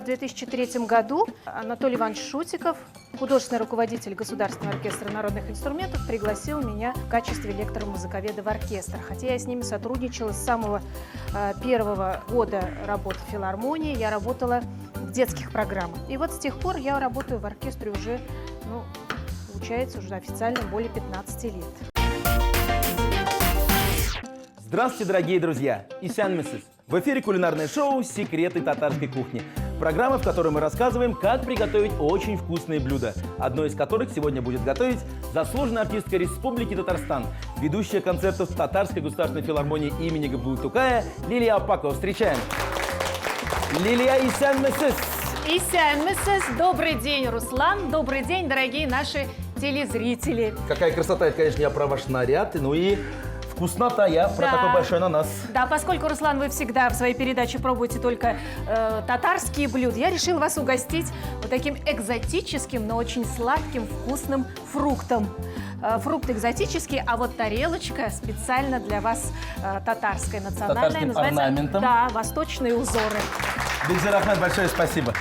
В 2003 году Анатолий Иванович Шутиков, художественный руководитель Государственного оркестра народных инструментов, пригласил меня в качестве лектора-музыковеда в оркестр. Хотя я с ними сотрудничала с самого первого года работы в филармонии, я работала в детских программах. И вот с тех пор я работаю в оркестре уже, получается, уже официально более 15 лет. Здравствуйте, дорогие друзья! Исян Месис. В эфире кулинарное шоу «Секреты татарской кухни». Программа, в которой мы рассказываем, как приготовить очень вкусные блюда. Одно из которых сегодня будет готовить заслуженная артистка Республики Татарстан, ведущая концертов Татарской государственной филармонии имени Габдуллы Тукая Лилия Апакова. Встречаем! Лилия Исян Месис. Исян Месис. Добрый день, Руслан. Добрый день, дорогие наши телезрители. Какая красота, это, конечно, я про ваш наряд, ну и вкуснота, я про такой большой ананас. Да, поскольку, Руслан, вы всегда в своей передаче пробуете только татарские блюда, я решила вас угостить вот таким экзотическим, но очень сладким, вкусным фруктом. Фрукт экзотический, а вот тарелочка специально для вас татарская, национальная. Татарским называется, орнаментом. Да, восточные узоры. Бекзир Ахмед, большое спасибо.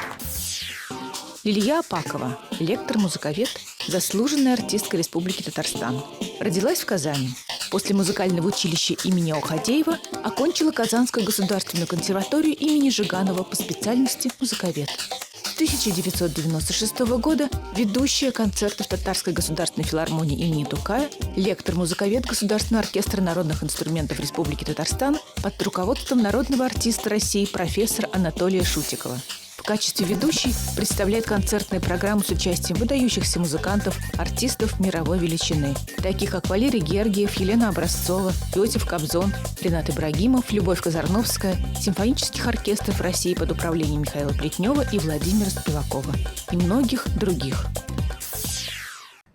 Лилия Апакова, лектор-музыковед, заслуженная артистка Республики Татарстан. Родилась в Казани. После музыкального училища имени Охадеева окончила Казанскую государственную консерваторию имени Жиганова по специальности музыковед. С 1996 года ведущая концертов Татарской государственной филармонии имени Тукая, лектор-музыковед Государственного оркестра народных инструментов Республики Татарстан под руководством народного артиста России профессора Анатолия Шутикова. В качестве ведущей представляет концертные программы с участием выдающихся музыкантов, артистов мировой величины, таких как Валерий Гергиев, Елена Образцова, Иосиф Кобзон, Ренат Ибрагимов, Любовь Казарновская, симфонических оркестров России под управлением Михаила Плетнева и Владимира Спивакова и многих других.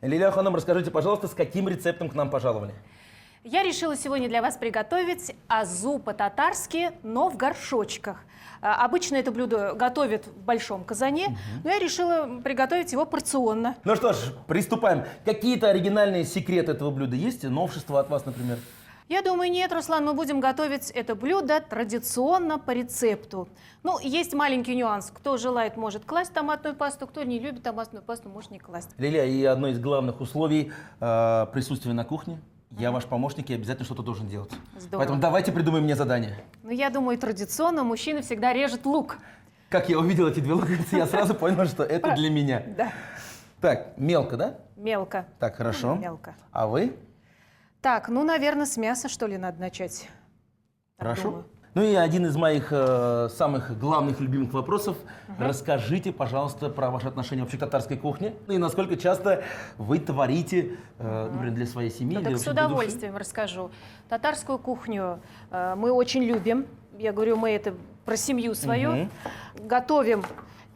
Лилия Ханом, расскажите, пожалуйста, с каким рецептом к нам пожаловали? Я решила сегодня для вас приготовить азу по-татарски, но в горшочках. Обычно это блюдо готовят в большом казане, но я решила приготовить его порционно. Ну что ж, приступаем. Какие-то оригинальные секреты этого блюда есть? Новшества от вас, например? Я думаю, нет, Руслан, мы будем готовить это блюдо традиционно по рецепту. Ну, есть маленький нюанс. Кто желает, может класть томатную пасту, кто не любит томатную пасту, может не класть. Лилия, и одно из главных условий присутствия на кухне. Я ваш помощник и обязательно что-то должен делать. Здорово. Поэтому давайте придумаем мне задание. Ну, я думаю, традиционно мужчина всегда режет лук. Как я увидел эти две луковицы, я сразу понял, что это для меня. Да. Так, мелко, да? Мелко. Так, хорошо. Мелко. А вы? Так, ну, наверное, с мяса, что ли, надо начать. Так Хорошо. думаю. Ну и один из моих самых главных любимых вопросов. Расскажите, пожалуйста, про ваши отношения вообще к татарской кухне. Ну и насколько часто вы творите, например, для своей семьи. Ну, для так с вообще для души? удовольствием расскажу. Татарскую кухню мы очень любим. Я говорю, мы это про семью свою. Готовим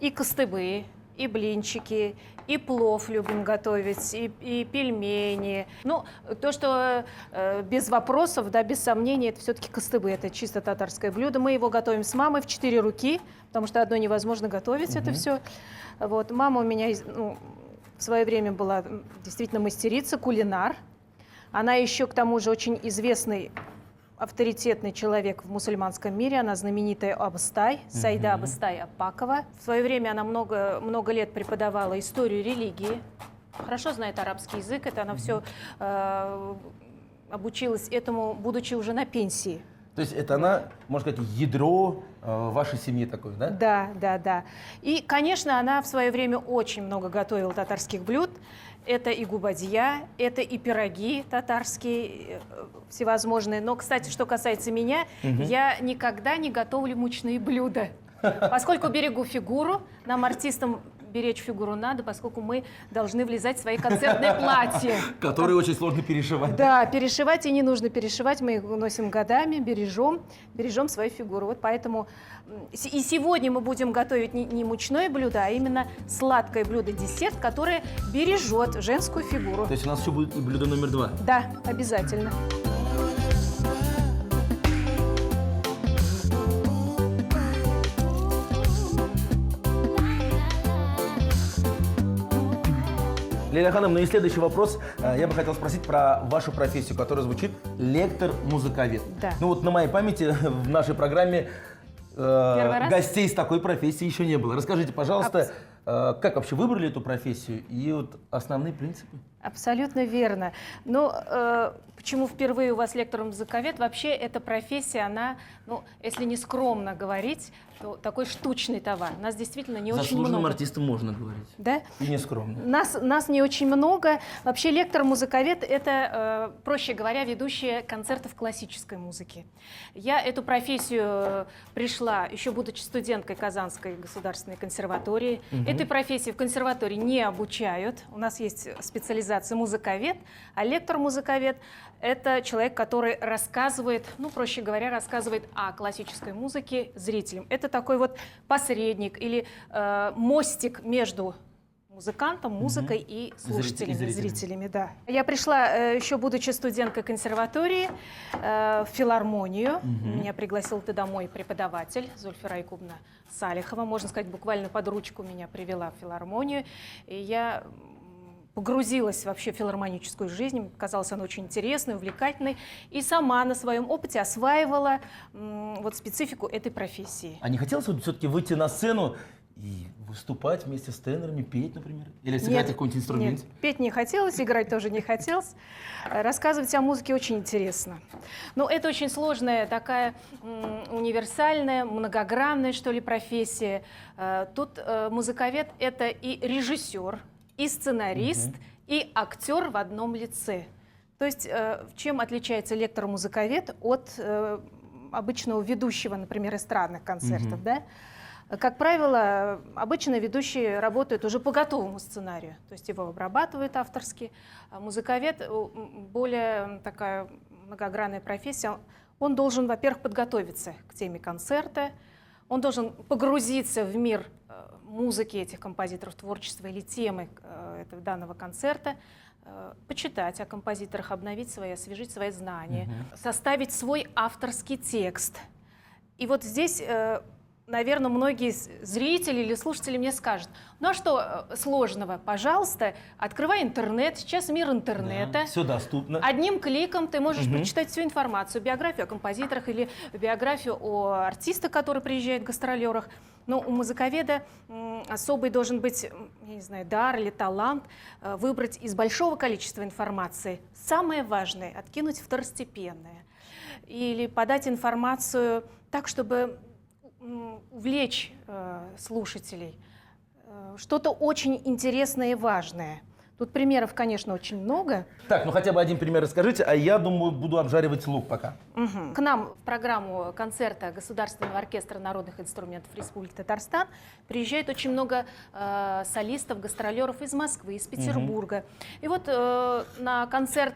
и костыбы, и блинчики, и плов любим готовить, и пельмени. Ну, то, что без вопросов, да, без сомнений, это все-таки костыбы. Это чисто татарское блюдо. Мы его готовим с мамой в 4 руки, потому что одной невозможно готовить это все. Вот. Мама у меня в свое время была действительно мастерица, кулинар. Она еще, к тому же, очень известный, авторитетный человек в мусульманском мире. Она знаменитая Абыстай, Сайда Абыстай Апакова. В свое время она много лет преподавала историю религии. Хорошо знает арабский язык. Это она все обучилась этому, будучи уже на пенсии. То есть это она, можно сказать, ядро вашей семьи такой, да? Да, да, да. И, конечно, она в свое время очень много готовила татарских блюд. Это и губадья, это и пироги татарские всевозможные. Но, кстати, что касается меня, я никогда не готовлю мучные блюда. Поскольку берегу фигуру, нам, артистам, беречь фигуру надо, поскольку мы должны влезать в свои концертные платья. Которые очень сложно перешивать. Да, перешивать и не нужно перешивать, мы их носим годами, бережем свою фигуру. Вот поэтому и сегодня мы будем готовить не мучное блюдо, а именно сладкое блюдо, десерт, которое бережет женскую фигуру. То есть у нас еще будет и блюдо номер 2. Да, обязательно. Лилия Ханом, ну и следующий вопрос. Я бы хотел спросить про вашу профессию, которая звучит лектор-музыковед. Да. Ну вот на моей памяти в нашей программе Первый раз? гостей с такой профессией еще не было. Расскажите, пожалуйста, как вообще выбрали эту профессию и вот основные принципы? Абсолютно верно. Ну, почему впервые у вас лектор музыковед? Вообще эта профессия, она, ну, если не скромно говорить, то такой штучный товар. Нас действительно не очень Заслуженным много. артистам можно говорить. Да? И не скромно. Нас не очень много. Вообще лектор-музыковед — это, проще говоря, ведущие концертов классической музыки. Я эту профессию пришла, еще будучи студенткой Казанской государственной консерватории. Этой профессии в консерватории не обучают. У нас есть специализация музыковед, а лектор-музыковед — это человек, который рассказывает, ну, проще говоря, рассказывает о классической музыке зрителям. Это такой вот посредник или мостик между музыкантом, музыкой и слушателями, зрителями. Да. Я пришла, еще будучи студенткой консерватории, в филармонию. Меня пригласил туда мой преподаватель Зульфира Айкубовна Салихова. Можно сказать, буквально под ручку меня привела в филармонию. И я погрузилась вообще в филармоническую жизнь. Мне казалось, она очень интересной, увлекательной. И сама на своем опыте осваивала вот специфику этой профессии. А не хотелось вот все-таки выйти на сцену и выступать вместе с тенорами, петь, например? Или сыграть какой-нибудь инструмент? Нет, петь не хотелось, играть тоже не хотелось. Рассказывать о музыке очень интересно. Но это очень сложная, такая универсальная, многогранная, что ли, профессия. Тут музыковед — это и режиссер, и сценарист, и актер в одном лице. То есть чем отличается лектор-музыковед от обычного ведущего, например, эстрадных концертов, да? Как правило, обычно ведущие работают уже по готовому сценарию, то есть его обрабатывают авторски. А музыковед — более такая многогранная профессия. Он должен, во-первых, подготовиться к теме концерта, он должен погрузиться в мир музыки этих композиторов, творчества или темы этого данного концерта, почитать о композиторах, обновить свои, освежить свои знания, составить свой авторский текст. И вот здесь, наверное, многие зрители или слушатели мне скажут: ну а что сложного? Пожалуйста, открывай интернет, сейчас мир интернета. Да, все доступно. Одним кликом ты можешь прочитать всю информацию, биографию о композиторах или биографию о артистах, которые приезжают в гастролерах. Но у музыковеда особый должен быть, я не знаю, дар или талант выбрать из большого количества информации самое важное, откинуть второстепенное. Или подать информацию так, чтобы увлечь слушателей. Что-то очень интересное и важное. Тут примеров, конечно, очень много. Так, ну хотя бы один пример расскажите, а я, думаю, буду обжаривать лук пока. К нам в программу концерта Государственного оркестра народных инструментов Республики Татарстан приезжает очень много солистов, гастролеров из Москвы, из Петербурга. И вот на концерт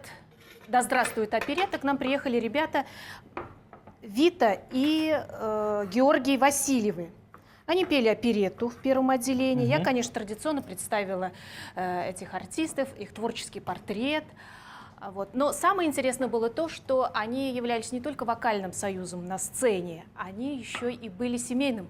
«Да здравствует оперетта» к нам приехали ребята Вита и Георгий Васильевы. Они пели оперетту в первом отделении. Я, конечно, традиционно представила этих артистов, их творческий портрет. Вот. Но самое интересное было то, что они являлись не только вокальным союзом на сцене, они еще и были семейным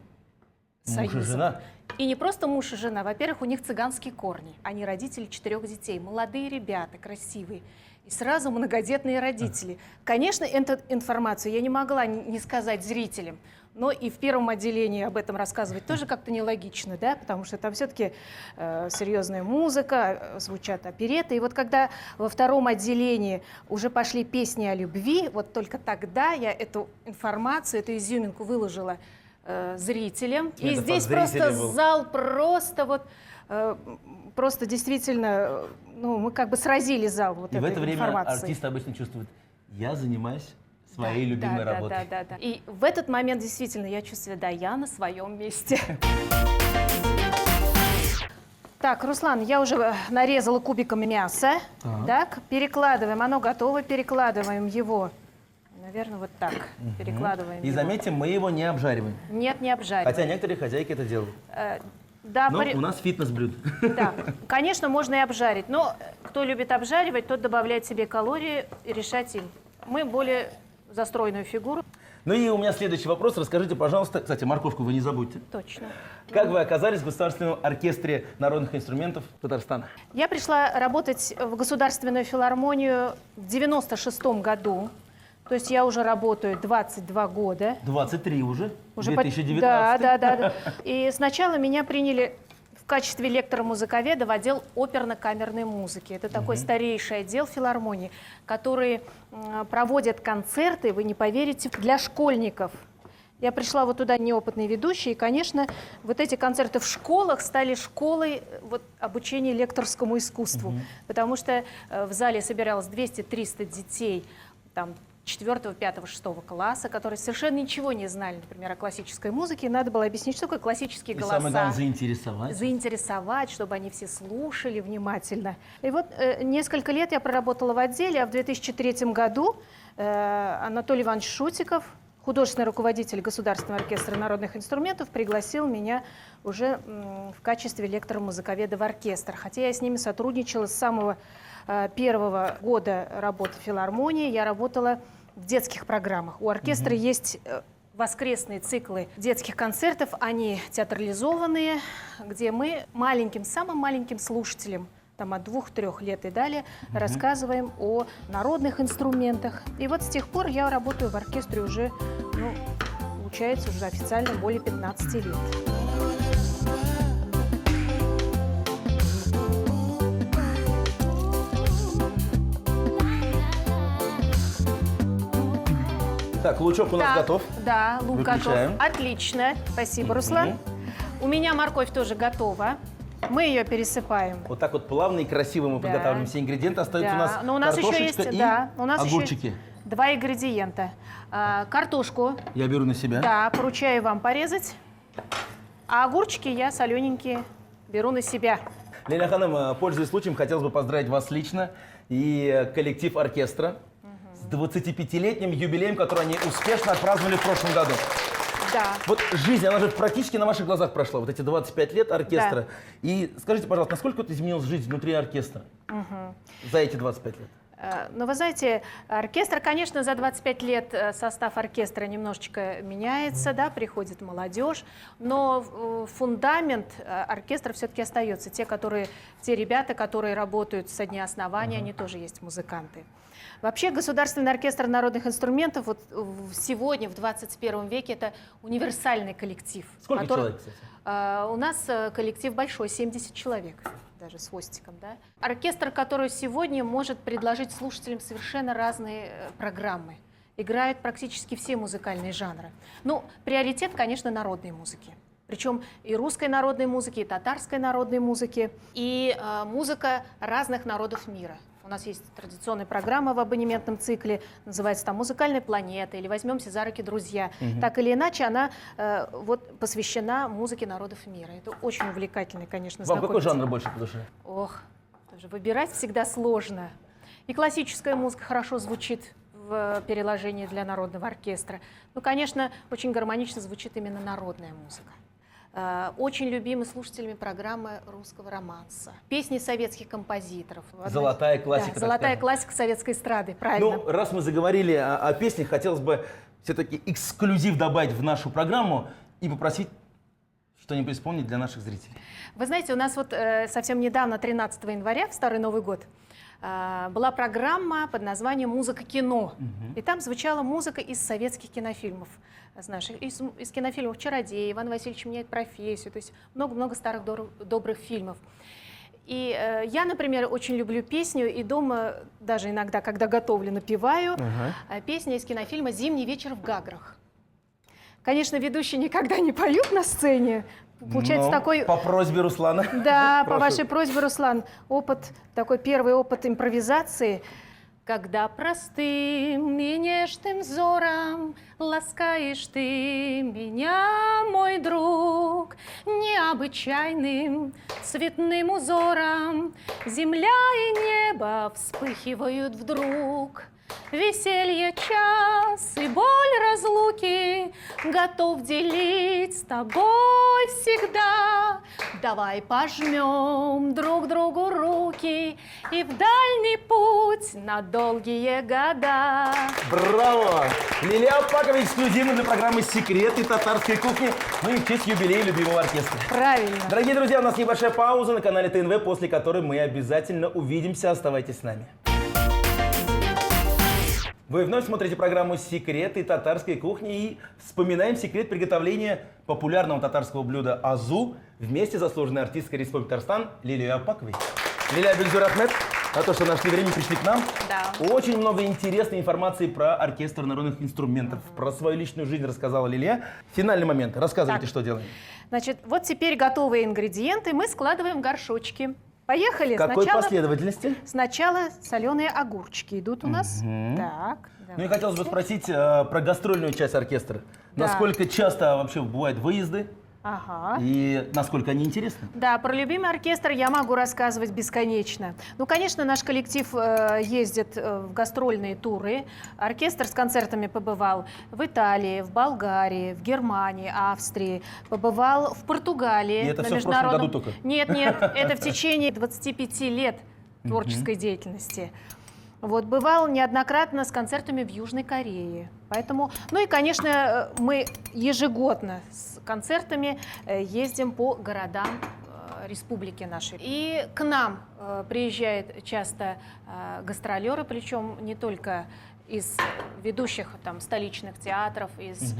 союзом. Муж и жена? И не просто муж и жена. Во-первых, у них цыганские корни. Они родители 4 детей, молодые ребята, красивые. И сразу многодетные родители. Конечно, эту информацию я не могла не сказать зрителям, но и в первом отделении об этом рассказывать тоже как-то нелогично, да, потому что там все-таки серьезная музыка, звучат оперетты. И вот когда во втором отделении уже пошли песни о любви, вот только тогда я эту информацию, эту изюминку выложила зрителям. Это и здесь просто зал просто действительно, ну, мы как бы сразили зал вот этой информацией. И в это время информацией. артист обычно чувствует: я занимаюсь своей любимой работой. Да. И в этот момент действительно я чувствую: да, я на своем месте. Так, Руслан, я уже нарезала кубиками мясо. Так, перекладываем, оно готово, перекладываем его. Наверное, вот так. Перекладываем. И его. заметим, мы его не обжариваем. Нет, не обжариваем. Хотя некоторые хозяйки это делают. Да, но у нас фитнес-блюдо. Да, конечно, можно и обжарить, но кто любит обжаривать, тот добавляет себе калории и решать им. Мы более за стройную фигуру. Ну и у меня следующий вопрос. Расскажите, пожалуйста, кстати, морковку вы не забудьте. Точно. Как вы оказались в Государственном оркестре народных инструментов Татарстана? Я пришла работать в Государственную филармонию в 1996 году. То есть я уже работаю 22 года. 23 уже, Уже 2019. Да. И сначала меня приняли в качестве лектора-музыковеда в отдел оперно-камерной музыки. Это такой старейший отдел филармонии, который проводит концерты, вы не поверите, для школьников. Я пришла вот туда неопытной ведущей, и, конечно, вот эти концерты в школах стали школой вот, обучения лекторскому искусству, потому что в зале собиралось 200-300 детей, там, 4, 5, 6 класса, которые совершенно ничего не знали, например, о классической музыке, и надо было объяснить, что такое классические голоса. И самое главное, заинтересовать. Заинтересовать, чтобы они все слушали внимательно. И вот несколько лет я проработала в отделе, а в 2003 году Анатолий Иванович Шутиков, художественный руководитель Государственного оркестра народных инструментов, пригласил меня уже в качестве лектора-музыковеда в оркестр. Хотя я с ними сотрудничала с самого первого года работы в филармонии. Я работала в детских программах. У оркестра есть воскресные циклы детских концертов, они театрализованные, где мы самым маленьким слушателям, там от 2-3 лет и далее, рассказываем о народных инструментах. И вот с тех пор я работаю в оркестре уже, получается, уже официально более 15 лет. Так, лучок у нас готов. Да, лук Выключаем. готов. Отлично. Спасибо, Руслан. У меня морковь тоже готова. Мы ее пересыпаем. Вот так вот плавно и красиво мы подготавливаем все ингредиенты. Остается у нас Но у нас еще картошечка есть, и у нас огурчики. еще 2 ингредиента. Картошку, Я беру на себя. да, поручаю вам порезать. А огурчики я солененькие беру на себя. Лейла Ханым, пользуясь случаем, хотелось бы поздравить вас лично и коллектив оркестра с 25-летним юбилеем, который они успешно отпраздновали в прошлом году. Да. Вот жизнь, она же практически на ваших глазах прошла, вот эти 25 лет оркестра. Да. И скажите, пожалуйста, насколько изменилась жизнь внутри оркестра за эти 25 лет? Ну, вы знаете, оркестр, конечно, за 25 лет состав оркестра немножечко меняется, да, приходит молодежь, но фундамент оркестра все-таки остается. Те ребята, которые работают со дня основания, они тоже есть музыканты. Вообще, Государственный оркестр народных инструментов вот сегодня, в 21 веке, это универсальный коллектив. Сколько человек, кстати? У нас коллектив большой, 70 человек. Даже с хвостиком, да. Оркестр, который сегодня может предложить слушателям совершенно разные программы. Играют практически все музыкальные жанры. Ну, приоритет, конечно, народной музыки. Причем и русской народной музыки, и татарской народной музыки, и музыка разных народов мира. У нас есть традиционная программа в абонементном цикле, называется там «Музыкальная планета» или «Возьмемся за руки, друзья». Так или иначе, она вот посвящена музыке народов мира. Это очень увлекательно, конечно, Вам какой знакомиться. жанр больше по душе? Ох, тоже выбирать всегда сложно. И классическая музыка хорошо звучит в переложении для народного оркестра. Ну, конечно, очень гармонично звучит именно народная музыка. Очень любимы слушателями программы русского романса. Песни советских композиторов. Золотая классика. Да, золотая классика советской эстрады, правильно. Ну, раз мы заговорили о песнях, хотелось бы все-таки эксклюзив добавить в нашу программу и попросить что-нибудь исполнить для наших зрителей. Вы знаете, у нас вот совсем недавно, 13 января, в Старый Новый год, была программа под названием «Музыка кино». И там звучала музыка из советских кинофильмов. Знаешь, из кинофильмов «Чародей», «Иван Васильевич меняет профессию», то есть много-много старых добрых фильмов. И я, например, очень люблю песню, и дома даже иногда, когда готовлю, напеваю. Песня из кинофильма «Зимний вечер в Гаграх». Конечно, ведущие никогда не поют на сцене. Получается такой... По просьбе Руслана. Да, по вашей просьбе, Руслан. Такой первый опыт импровизации. Когда простым и нежным взором ласкаешь ты меня, мой друг, необычайным цветным узором земля и небо вспыхивают вдруг. Веселье час и боль разлуки готов делить с тобой всегда. Давай пожмем друг другу руки и в дальний путь на долгие года. Браво! Лилия Апакова эксклюзивно для программы «Секреты татарской кухни». Ну и в честь юбилея любимого оркестра. Правильно. Дорогие друзья, у нас небольшая пауза на канале ТНВ, после которой мы обязательно увидимся. Оставайтесь с нами. Вы вновь смотрите программу «Секреты татарской кухни» и вспоминаем секрет приготовления популярного татарского блюда азу вместе с заслуженной артисткой Республики Татарстан Лилией Апаковой. Лилия, Бельзюр Ахмед, за то, что нашли время и пришли к нам. Да. Очень много интересной информации про оркестр народных инструментов, про свою личную жизнь рассказала Лилия. Финальный момент. Рассказывайте, Так. что делаем. Значит, вот теперь готовые ингредиенты мы складываем в горшочки. Поехали. В какой последовательности? Сначала соленые огурчики идут у нас. Так. Ну и хотелось бы спросить про гастрольную часть оркестра. Да. Насколько часто вообще бывают выезды Ага. и насколько они интересны? Да, про любимый оркестр я могу рассказывать бесконечно. Ну, конечно, наш коллектив ездит в гастрольные туры. Оркестр с концертами побывал в Италии, в Болгарии, в Германии, Австрии. Побывал в Португалии. И это на всё в прошлом международном... году только? Нет, это в течение 25 лет творческой деятельности. Вот, бывал неоднократно с концертами в Южной Корее. Поэтому, ну и, конечно, мы ежегодно с концертами ездим по городам республики нашей. И к нам приезжают часто гастролеры, причем не только из ведущих там столичных театров, из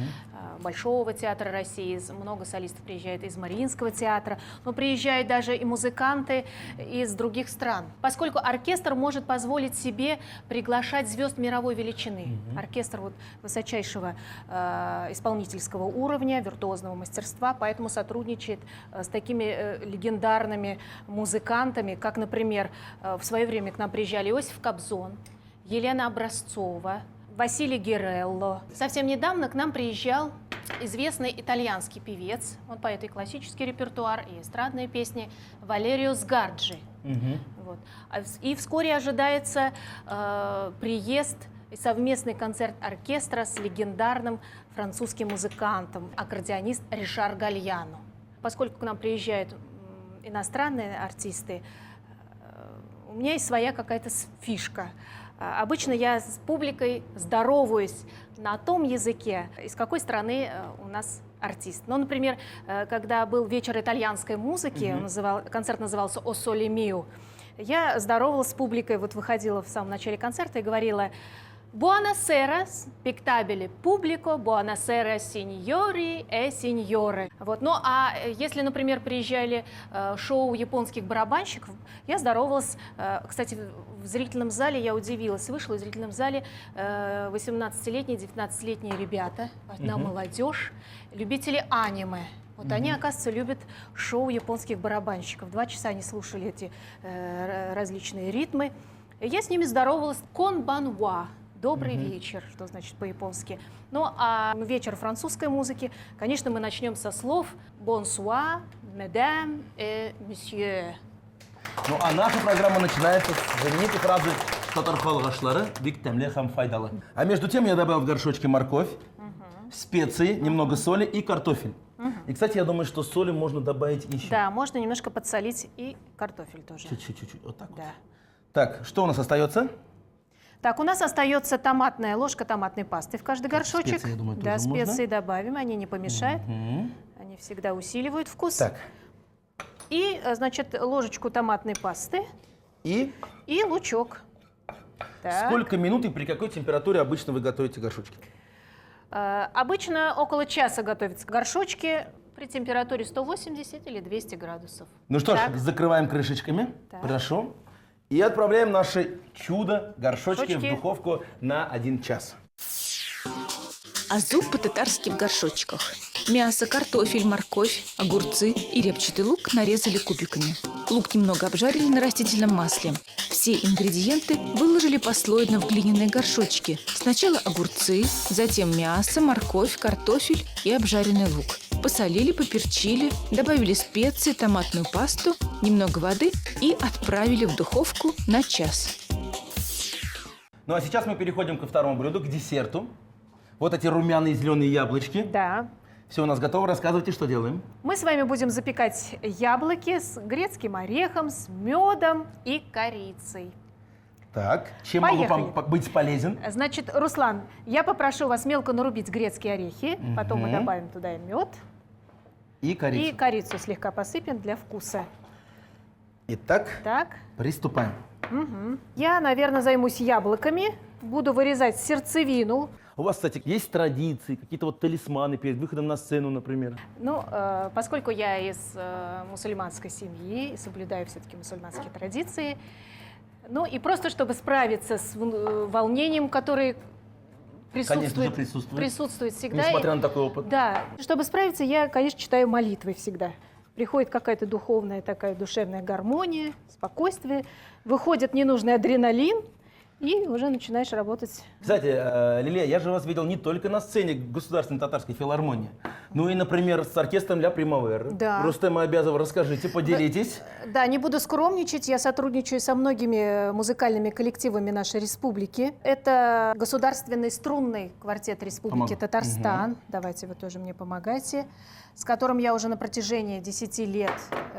Большого театра России, много солистов приезжает из Мариинского театра, но приезжают даже и музыканты из других стран. Поскольку оркестр может позволить себе приглашать звезд мировой величины. Оркестр вот высочайшего исполнительского уровня, виртуозного мастерства, поэтому сотрудничает с такими легендарными музыкантами, как, например, в свое время к нам приезжали Иосиф Кобзон, Елена Образцова, Василий Герелло. Совсем недавно к нам приезжал известный итальянский певец, он поет и классический репертуар, и эстрадные песни, Валерио Сгарджи. Вот. И вскоре ожидается приезд и совместный концерт оркестра с легендарным французским музыкантом, аккордеонист Ришар Гальяно. Поскольку к нам приезжают иностранные артисты, у меня есть своя какая-то фишка. Обычно я с публикой здороваюсь на том языке, из какой страны у нас артист. Ну, например, когда был вечер итальянской музыки, концерт назывался «О соле мио», я здоровалась с публикой, вот выходила в самом начале концерта и говорила: «Buonasera, spettabile pubblico, buonasera, signori e signore». Вот. Ну, а если, например, приезжали шоу японских барабанщиков, я здоровалась, кстати, в зрительном зале, я удивилась, вышла в зрительном зале 18-летние, 19-летние ребята, одна молодежь, любители аниме. Вот они, оказывается, любят шоу японских барабанщиков. 2 часа они слушали эти различные ритмы. И я с ними здоровалась «конбанва». Добрый вечер, что значит по-японски. Ну, а вечер французской музыки, конечно, мы начнем со слов «Bonsoir, mesdames et messieurs». Ну, а наша программа начинается с знаменитой фразы «Татар халгашлары бик тәмле һәм файдалы». А между тем я добавил в горшочки морковь, специи, немного соли и картофель. И, кстати, я думаю, что соли можно добавить еще. Да, можно немножко подсолить и картофель тоже. Чуть-чуть, вот так вот. Да. Так, что у нас остается? Так, у нас остается томатная ложка томатной пасты в каждый горшочек. специи, я думаю, да, тоже можно. специи добавим, они не помешают. Они всегда усиливают вкус. Так, И, значит, ложечку томатной пасты и и лучок. Так. сколько минут и при какой температуре обычно вы готовите горшочки? Обычно около часа готовятся горшочки при температуре 180 или 200 градусов. Ну что ж, Так. закрываем крышечками. Так. Хорошо. И отправляем наши чудо-горшочки в Горшочки. духовку на 1 час. Азу по-татарски в горшочках. Мясо, картофель, морковь, огурцы и репчатый лук нарезали кубиками. Лук немного обжарили на растительном масле. Все ингредиенты выложили послойно в глиняные горшочки. Сначала огурцы, затем мясо, морковь, картофель и обжаренный лук. Посолили, поперчили, добавили специи, томатную пасту, немного воды и отправили в духовку на час. Ну а сейчас мы переходим ко второму блюду, к десерту. Вот эти румяные зеленые яблочки. Да. Все у нас готово. Рассказывайте, что делаем. Мы с вами будем запекать яблоки с грецким орехом, с медом и корицей. Так, чем Поехали. могу быть полезен? Значит, Руслан, я попрошу вас мелко нарубить грецкие орехи, потом мы добавим туда и мед, И корицу. и корицу слегка посыпем для вкуса. Итак, Так. приступаем. Я, наверное, займусь яблоками буду вырезать сердцевину. У вас, кстати, есть традиции, какие-то вот талисманы перед выходом на сцену, например? Ну, поскольку я из мусульманской семьи и соблюдаю все-таки мусульманские традиции, ну и просто чтобы справиться с волнением, которое Конечно же, присутствует всегда. Несмотря на такой опыт. Да, чтобы справиться, я, конечно, читаю молитвы всегда. Приходит какая-то духовная такая душевная гармония, спокойствие, выходит ненужный адреналин, и уже начинаешь работать. Кстати, Лилия, я же вас видел не только на сцене Государственной татарской филармонии, но и, например, с оркестром «Ля Примавера». Да. Рустем Абязов, расскажите, поделитесь. Да, не буду скромничать, я сотрудничаю со многими музыкальными коллективами нашей республики. Это Государственный струнный квартет Республики Татарстан, давайте вы тоже мне помогайте, с которым я уже на протяжении 10 лет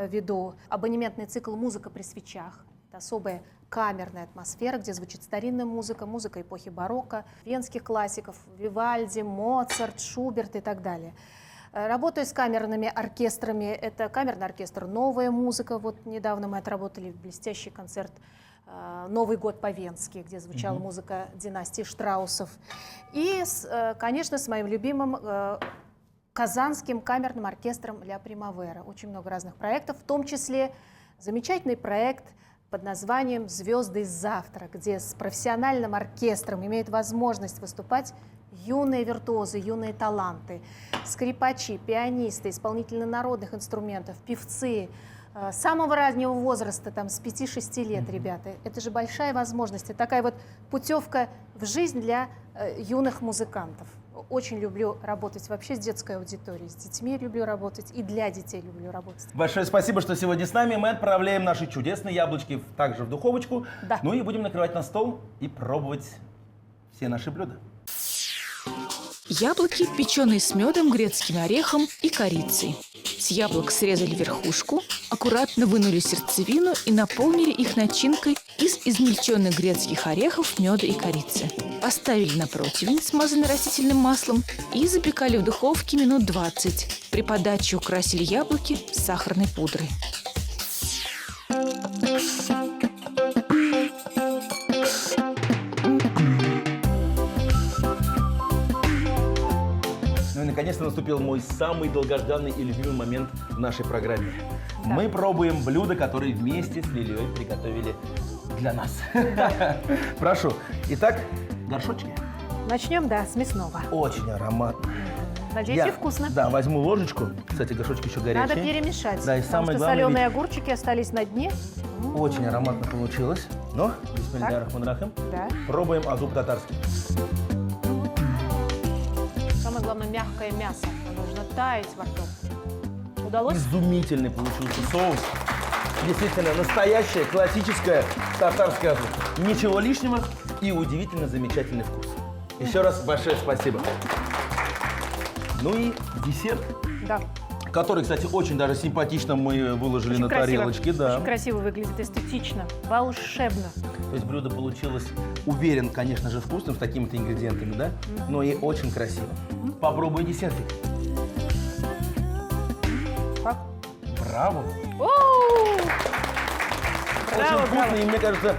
веду абонементный цикл «Музыка при свечах». Это особая камерная атмосфера, где звучит старинная музыка, музыка эпохи барокко, венских классиков, Вивальди, Моцарт, Шуберт и так далее. Работаю с камерными оркестрами. Это камерный оркестр «Новая музыка». Вот недавно мы отработали блестящий концерт «Новый год по-венски», где звучала музыка династии Штраусов. И, конечно, с моим любимым казанским камерным оркестром «Ля Примавера». Очень много разных проектов, в том числе замечательный проект под названием «Звезды из завтра», где с профессиональным оркестром имеют возможность выступать юные виртуозы, юные таланты, скрипачи, пианисты, исполнители народных инструментов, певцы самого раннего возраста, там, с 5-6 лет, ребята. Это же большая возможность, это такая вот путевка в жизнь для юных музыкантов. Очень люблю работать вообще с детской аудиторией, с детьми люблю работать и для детей люблю работать. Большое спасибо, что сегодня с нами. Мы отправляем наши чудесные яблочки также в духовочку. Да. Ну и будем накрывать на стол и пробовать все наши блюда. Яблоки, печеные с медом, грецким орехом и корицей. С яблок срезали верхушку, аккуратно вынули сердцевину и наполнили их начинкой из измельченных грецких орехов, меда и корицы. Поставили на противень, смазанный растительным маслом, и запекали в духовке минут 20. При подаче украсили яблоки сахарной пудрой. Наконец-то наступил мой самый долгожданный и любимый момент в нашей программе. Да. Мы пробуем блюда, которые вместе с Лилией приготовили для нас. Да. Прошу. Итак, горшочки. Начнем, да, с мясного. Очень ароматно. Надеюсь, и вкусно. Да, возьму ложечку. Кстати, горшочки еще горячие. Надо перемешать, да, и потому самое что главное, соленые огурчики остались на дне. Очень ароматно получилось. Но, бисмилля рахман рахим, да. Пробуем азук татарский. Самое главное, мягкое мясо. Оно должно таять во рту. Удалось? Изумительный получился соус. Действительно, настоящая, классическая татарская азук. Ничего лишнего и удивительно замечательный вкус. Еще раз большое спасибо. Ну и десерт. Да. Который, кстати, очень даже симпатично мы выложили Очень на красиво. тарелочке. Да. Очень красиво выглядит, эстетично, волшебно. То есть блюдо получилось, уверен, конечно же, вкусным, с такими-то ингредиентами, да? Но и очень красиво. Попробуй десертик. Как? Браво! О-о-о! Очень вкусно, браво. и мне кажется,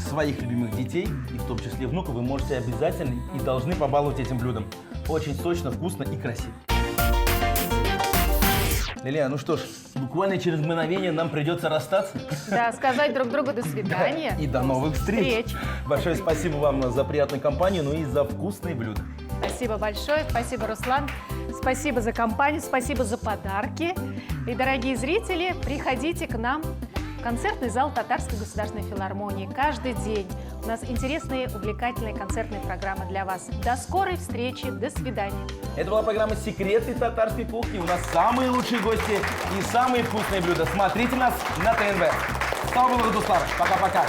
своих любимых детей, и в том числе внуков, вы можете обязательно и должны побаловать этим блюдом. Очень сочно, вкусно и красиво. Лилия, ну что ж, буквально через мгновение нам придется расстаться. Да, сказать друг другу до свидания. И до новых встреч. Большое спасибо вам за приятную компанию, ну и за вкусные блюда. Спасибо большое, спасибо, Руслан. Спасибо за компанию, спасибо за подарки. И, дорогие зрители, приходите к нам в концертный зал Татарской государственной филармонии каждый день. У нас интересные, увлекательные концертные программы для вас. До скорой встречи, до свидания. Это была программа «Секреты татарской кухни». У нас самые лучшие гости и самые вкусные блюда. Смотрите нас на ТНВ. Слава Богу, пока-пока.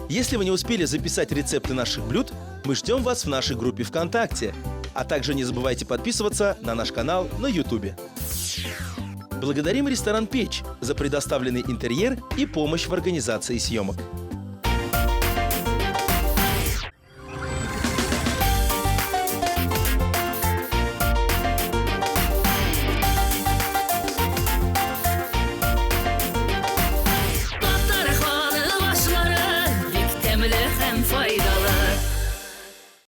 Если вы не успели записать рецепты наших блюд, мы ждем вас в нашей группе ВКонтакте. А также не забывайте подписываться на наш канал на Ютубе. Благодарим ресторан «Печь» за предоставленный интерьер и помощь в организации съемок.